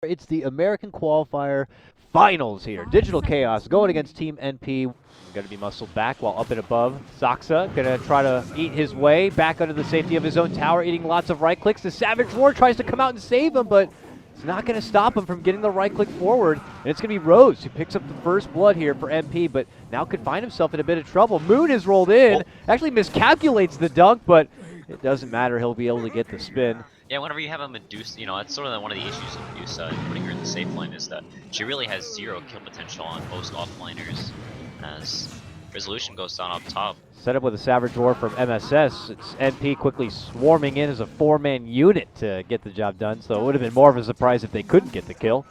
It's the American Qualifier Finals here. Digital Chaos going against Team NP. Going to be muscled back while up and above. Saxa going to try to eat his way back under the safety of his own tower, eating lots of right clicks. The Savage Roar tries to come out and save him, but it's not going to stop him from getting the right click forward. And it's going to be Rose who picks up the first blood here for NP, but now could find himself in a bit of trouble. Moon has rolled in, actually miscalculates the dunk, but it doesn't matter. He'll be able to get the spin. Yeah, whenever you have a Medusa, that's sort of one of the issues of Medusa and putting her in the safe lane is that she really has zero kill potential on most offlaners as Resolution goes down up top. Set up with a Savage Roar from MSS. It's NP quickly swarming in as a four-man unit to get the job done, so it would have been more of a surprise if they couldn't get the kill.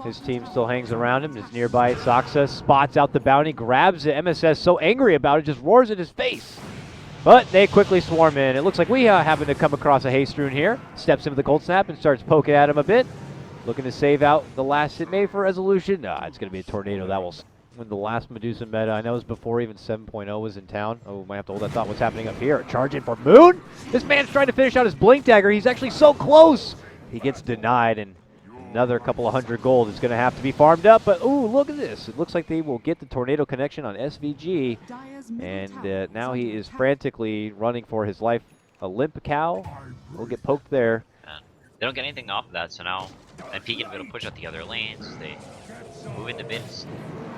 His team still hangs around him. It's nearby. Saxa spots out the bounty, grabs it. MSS so angry about it, just roars in his face. But they quickly swarm in. It looks like we happen to come across a Haste Rune here. Steps into the Cold Snap and starts poking at him a bit. Looking to save out the last hit made for Resolution. Nah, it's going to be a Tornado. That will win the last Medusa meta. I know it was before even 7.0 was in town. Oh, might have to hold that thought. What's happening up here? Charge in for Moon. This man's trying to finish out his Blink Dagger. He's actually so close. He gets denied, and another couple of hundred gold is going to have to be farmed up. But, ooh, look at this. It looks like they will get the Tornado connection on SVG. And now he is frantically running for his life. A limp cow will get poked there. They don't get anything off of that, so now NP can be able to push out the other lanes. They move into bids.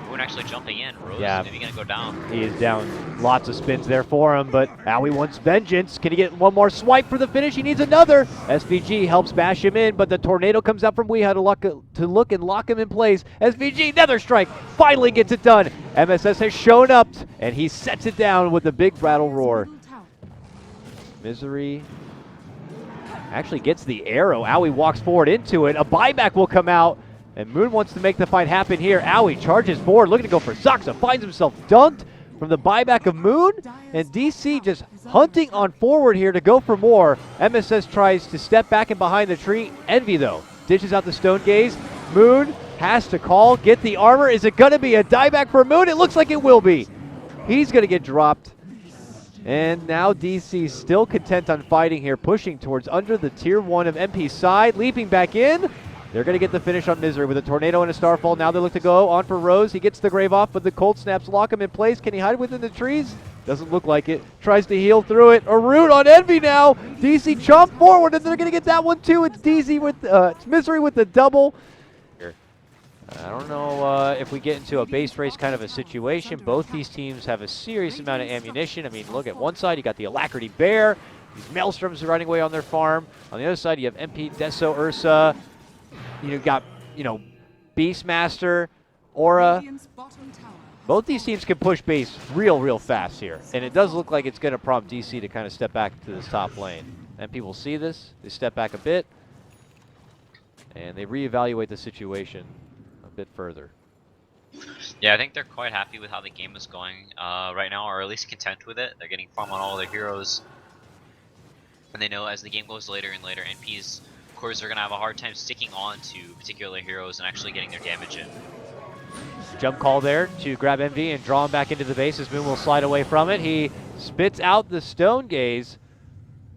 Moon actually jumping in. Rose maybe going to go down. He is down. Lots of spins there for him, but Owie wants vengeance. Can he get one more swipe for the finish? He needs another. SVG helps bash him in, but the Tornado comes out from Weeha to look and lock him in place. SVG, Nether Strike, finally gets it done. MSS has shown up, and he sets it down with the big Rattle Roar. Misery actually gets the arrow. Owie walks forward into it. A buyback will come out. And Moon wants to make the fight happen here. Owie charges forward, looking to go for Saxa. Finds himself dunked from the buyback of Moon. And DC just hunting on forward here to go for more. MSS tries to step back and behind the tree. Envy, though, dishes out the Stone Gaze. Moon has to call, get the armor. Is it going to be a dieback for Moon? It looks like it will be. He's going to get dropped. And now DC still content on fighting here, pushing towards under the tier 1 of NP's side, leaping back in. They're going to get the finish on Misery with a Tornado and a Starfall. Now they look to go on for Rose. He gets the Grave off, but the Cold Snaps lock him in place. Can he hide within the trees? Doesn't look like it. Tries to heal through it. A root on Envy now. DC chomp forward, and they're going to get that one too. It's DC with it's Misery with the double. I don't know if we get into a base race kind of a situation. Both these teams have a serious amount of ammunition. I mean, look at one side, you got the Alacrity Bear. These Maelstroms are running away on their farm. On the other side, you have MP, Deso, Ursa. You've got, Beastmaster, Aura. Both these teams can push base real fast here. And it does look like it's going to prompt DC to kind of step back to this top lane. MP will see this. They step back a bit. And they reevaluate the situation a bit further. Yeah, I think they're quite happy with how the game is going right now, or at least content with it. They're getting farm on all their heroes. And they know as the game goes later and later, NP's cores are going to have a hard time sticking on to particular heroes and actually getting their damage in. Jump call there to grab MV and draw him back into the base as Moon will slide away from it. He spits out the Stone Gaze,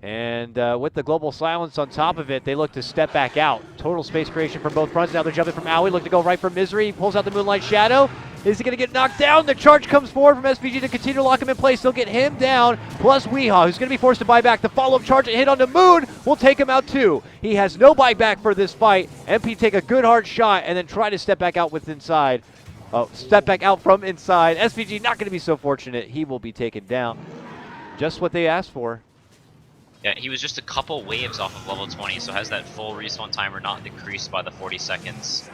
and with the Global Silence on top of it, they look to step back out. Total space creation from both fronts. Now they're jumping from Owie, look to go right for Misery. He pulls out the Moonlight Shadow. Is he going to get knocked down? The charge comes forward from SVG to continue to lock him in place. They'll get him down, plus Weeha, who's going to be forced to buy back. The follow-up charge and hit onto Moon will take him out too. He has no buyback for this fight. MP take a good hard shot and then try to step back out with inside. Step back out from inside. SVG not going to be so fortunate. He will be taken down. Just what they asked for. Yeah, he was just a couple waves off of level 20, so has that full respawn timer not decreased by the 40 seconds.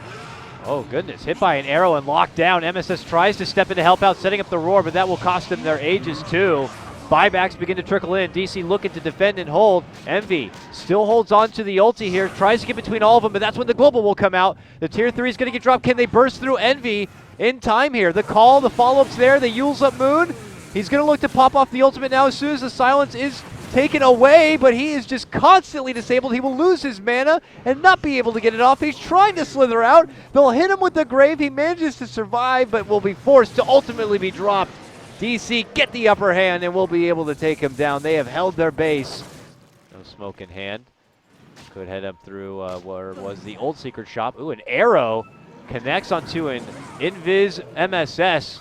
Oh goodness, hit by an arrow and locked down. MSS tries to step in to help out, setting up the roar, but that will cost them their ages too. Buybacks begin to trickle in. DC looking to defend and hold. Envy still holds on to the ulti here, tries to get between all of them, but that's when the global will come out. The tier 3 is going to get dropped. Can they burst through Envy in time here? The call, the follow-up's there, the Yule's up Moon. He's going to look to pop off the ultimate now as soon as the silence is taken away, but he is just constantly disabled. He will lose his mana and not be able to get it off. He's trying to slither out. They'll hit him with the Grave. He manages to survive, but will be forced to ultimately be dropped. DC get the upper hand and will be able to take him down. They have held their base. No smoke in hand. Could head up through where was the old secret shop. Ooh, an arrow connects onto an Invis MSS.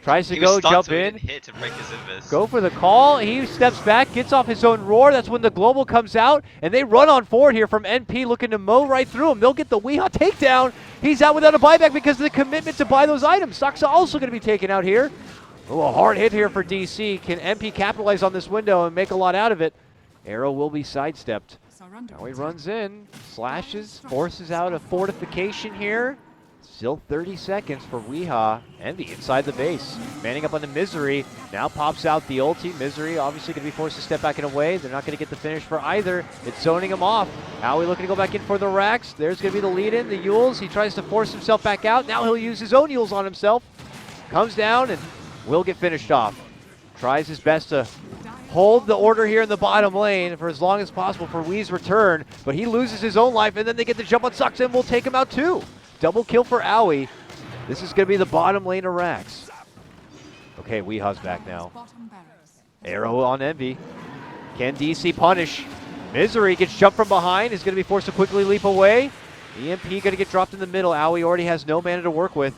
Tries to go jump in. Hit to break his invis. Go for the call. He steps back, gets off his own roar. That's when the global comes out, and they run on forward here from NP, looking to mow right through him. They'll get the Weehaw takedown. He's out without a buyback because of the commitment to buy those items. Saxa also going to be taken out here. Ooh, a hard hit here for DC. Can NP capitalize on this window and make a lot out of it? Arrow will be sidestepped. Now he runs in, slashes, forces out a fortification here. Still 30 seconds for Weehaw. Envy inside the base. Manning up on the Misery. Now pops out the ulti. Misery obviously going to be forced to step back in a way. They're not going to get the finish for either. It's zoning him off. Howie looking to go back in for the racks. There's going to be the lead in, the Yules. He tries to force himself back out. Now he'll use his own Yules on himself. Comes down and will get finished off. Tries his best to hold the order here in the bottom lane for as long as possible for Wee's return. But he loses his own life, and then they get the jump on Saxa and will take him out too. Double kill for Owie. This is going to be the bottom lane of Rax. Okay, Weehaw's back now. Arrow on Envy. Can DC punish? Misery gets jumped from behind. Is going to be forced to quickly leap away. EMP going to get dropped in the middle. Owie already has no mana to work with.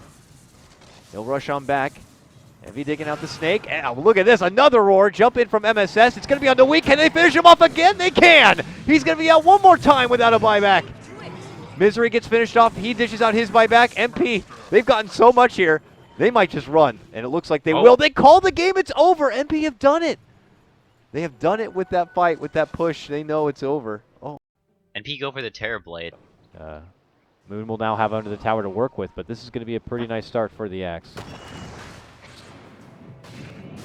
He'll rush on back. Envy digging out the snake. And look at this, another roar. Jump in from MSS. It's going to be on the weak. Can they finish him off again? They can. He's going to be out one more time without a buyback. Misery gets finished off. He dishes out his buyback. MP, they've gotten so much here. They might just run, and it looks like they will. They call the game. It's over. MP have done it. They have done it with that fight, with that push. They know it's over. Oh. NP go for the Terror Blade. Moon will now have under the tower to work with, but this is going to be a pretty nice start for the Axe.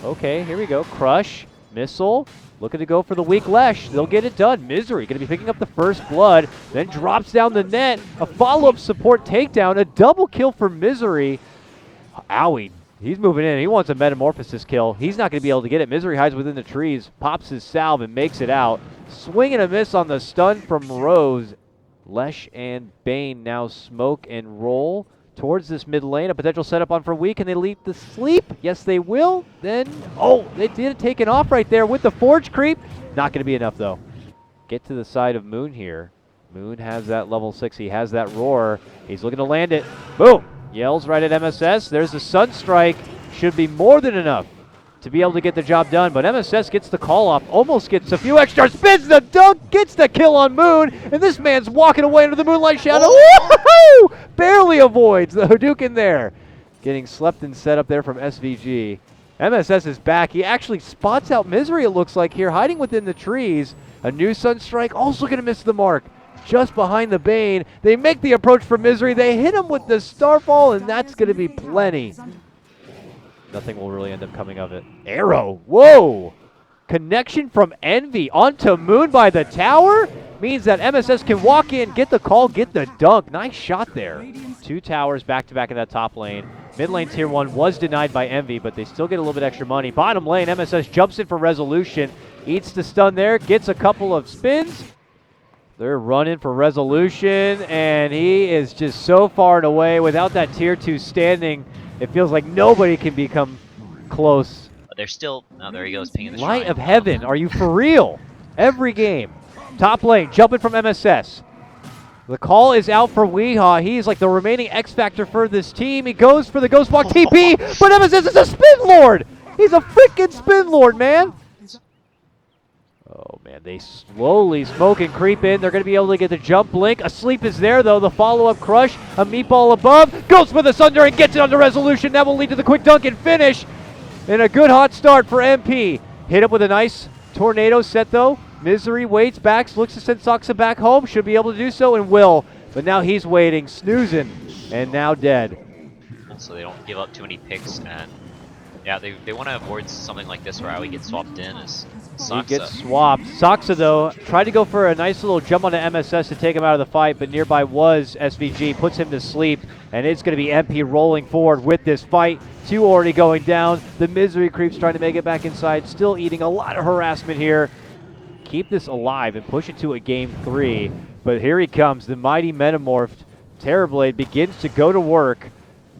Okay, here we go. Crush, Missile. Looking to go for the weak Lesh. They'll get it done. Misery going to be picking up the first blood, then drops down the net. A follow-up support takedown. A double kill for Misery. Owie, he's moving in. He wants a Metamorphosis kill. He's not going to be able to get it. Misery hides within the trees, pops his salve, and makes it out. Swing and a miss on the stun from Rose. Lesh and Bane now smoke and roll towards this mid lane. A potential setup on for Wee. Can they leap to sleep? Yes, they will. Then, oh, they did take it off right there with the Forge creep. Not going to be enough, though. Get to the side of Moon here. Moon has that level 6. He has that roar. He's looking to land it. Boom. Yells right at MSS. There's the Sunstrike. Should be more than enough to be able to get the job done, but MSS gets the call off, almost gets a few extra, spins the dunk, gets the kill on Moon, and this man's walking away into the Moonlight Shadow. Woo-hoo! Barely avoids the Hadouken there. Getting slept and set up there from SVG. MSS is back. He actually spots out Misery, it looks like here, hiding within the trees. A new Sunstrike, also going to miss the mark. Just behind the Bane. They make the approach for Misery. They hit him with the Starfall, and that's going to be plenty. Nothing will really end up coming of it. Arrow, whoa! Connection from Envy onto Moon by the tower means that MSS can walk in, get the call, get the dunk. Nice shot there. Two towers back-to-back in that top lane. Mid lane tier 1 was denied by Envy, but they still get a little bit extra money. Bottom lane, MSS jumps in for Resolution. Eats the stun there, gets a couple of spins. They're running for Resolution, and he is just so far and away. Without that tier 2 standing, it feels like nobody can become close. But they're still, oh, there he goes, pinging the Light shrine. of heaven, are you for real? Every game. Top lane, jumping from MSS. The call is out for Weehaw. He's like the remaining X Factor for this team. He goes for the Ghost Walk TP, but MSS is a Spin Lord! He's a freaking Spin Lord, man! Oh, man, they slowly smoke and creep in. They're going to be able to get the jump blink. Asleep is there, though. The follow-up crush. A meatball above. Goes for the Sunder and gets it under Resolution. That will lead to the quick dunk and finish. And a good hot start for MP. Hit up with a nice tornado set, though. Misery waits, backs, looks to send Saxa back home. Should be able to do so and will. But now he's waiting, snoozing, and now dead. So they don't give up too many picks. And yeah, they want to avoid something like this where Owie gets swapped in as Saxa. He gets swapped. Saxa, though, tried to go for a nice little jump onto MSS to take him out of the fight, but nearby was SVG, puts him to sleep, and it's going to be MP rolling forward with this fight. Two already going down. The Misery creeps trying to make it back inside, still eating a lot of harassment here. Keep this alive and push it to a game 3, but here he comes, the mighty Metamorphed. Terrorblade begins to go to work.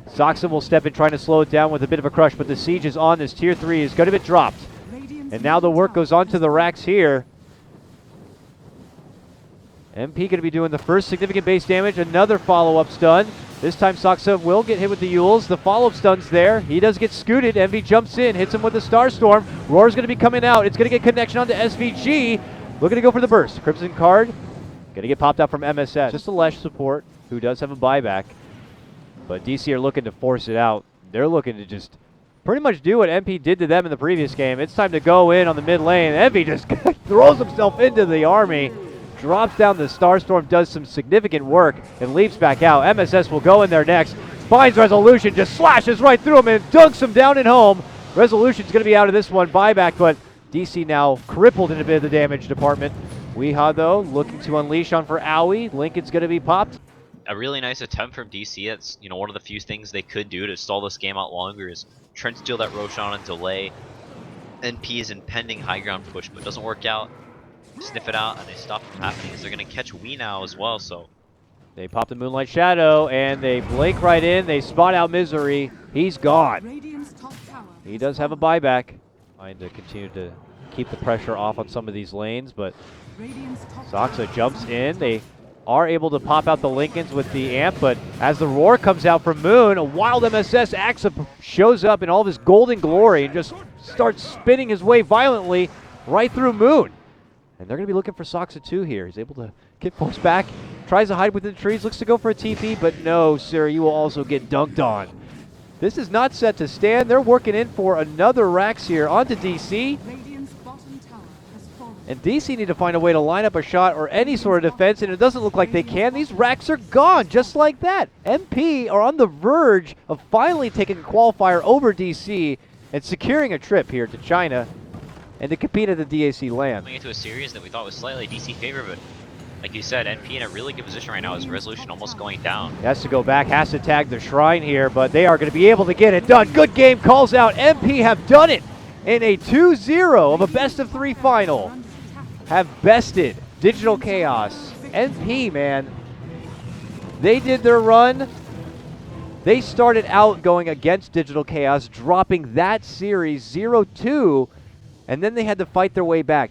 Saxa will step in trying to slow it down with a bit of a crush, but the siege is on. This tier 3 is going to be dropped. And now the work goes on to the racks here. MP going to be doing the first significant base damage. Another follow-up stun. This time Saksa will get hit with the Yules. The follow-up stun's there. He does get scooted. Envy jumps in, hits him with the Starstorm. Roar's going to be coming out. It's going to get connection onto SVG. Looking to go for the burst. Crimson card. Going to get popped out from MSS. Just a Lesh support who does have a buyback. But DC are looking to force it out. They're looking to just pretty much do what MP did to them in the previous game. It's time to go in on the mid lane. Envy just throws himself into the army. Drops down the Starstorm, does some significant work, and leaps back out. MSS will go in there next. Finds Resolution, just slashes right through him and dunks him down and home. Resolution's going to be out of this one. Buyback, but DC now crippled in a bit of the damage department. Weehaw, though, looking to unleash on for Owie. Lincoln's going to be popped. A really nice attempt from DC. That's, you know, one of the few things they could do to stall this game out longer is try and steal that Roshan and delay NP's impending high ground push, but it doesn't work out. Sniff it out and they stop from happening because they're going to catch Wii now as well. So they pop the Moonlight Shadow and they blink right in. They spot out Misery. He's gone. He does have a buyback. Trying to continue to keep the pressure off on some of these lanes, but Saksa jumps in. They are able to pop out the Lincolns with the amp, but as the roar comes out from Moon, a wild MSS Axa shows up in all of his golden glory and just starts spinning his way violently right through Moon. And they're going to be looking for Saksa too here. He's able to get forced back, tries to hide within the trees, looks to go for a TP, but no, sir, you will also get dunked on. This is not set to stand. They're working in for another Rax here onto DC. And DC need to find a way to line up a shot or any sort of defense, and it doesn't look like they can. These Rax are gone just like that. MP are on the verge of finally taking a qualifier over DC and securing a trip here to China and to compete at the DAC land. Coming into a series that we thought was slightly DC favor, but like you said, NP in a really good position right now as Resolution almost going down. He has to go back, has to tag the Shrine here, but they are going to be able to get it done. Good game, calls out. MP have done it in a 2-0 of a best-of-3 final. Have bested Digital Chaos. NP, man, they did their run. They started out going against Digital Chaos, dropping that series 0-2, and then they had to fight their way back.